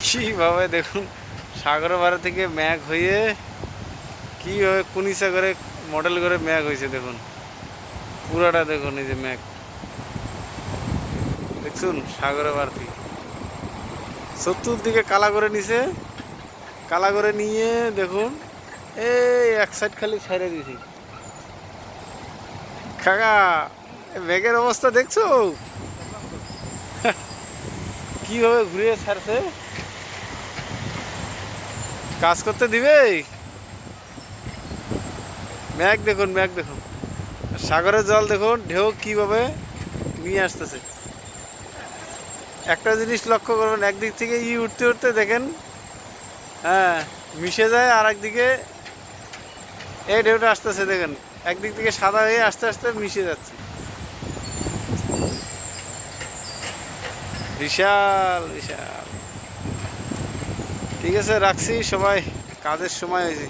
কিভাবে দেখুন সাগরের পাড়ে থেকে ম্যাঘ হয়ে কিভাবে কুনিসা করে মডেল করে ম্যাঘ হয়েছে দেখুন, পুরাটা দেখুন। এই যে ম্যাঘ দেখুন সাগরের পাড় থেকে চতুর্দিকে কালা করে নিছে, কালা করে নিয়ে দেখুন এই এক সাইড খালি ছেড়ে দিছি। কাকা ম্যাঘের অবস্থা দেখছো কিভাবে ঘুরিয়ে ছাড়ছে, কাজ করতে দিবে। ম্যাঘ দেখুন, ম্যাঘ দেখুন, সাগরের জল দেখুন ঢেউ কিভাবে নিয়ে আসতেছে। একটা জিনিস লক্ষ্য করবেন, একদিক থেকে উঠতে উঠতে দেখেন, হ্যাঁ মিশে যায়, আর একদিকে এই ঢেউটা আসতেছে দেখেন, একদিক থেকে সাদা হয়ে আস্তে আস্তে মিশে যাচ্ছে। বিশাল বিশাল। ঠিক আছে রাখছি, সবাই কাজের সময় হয়েছে।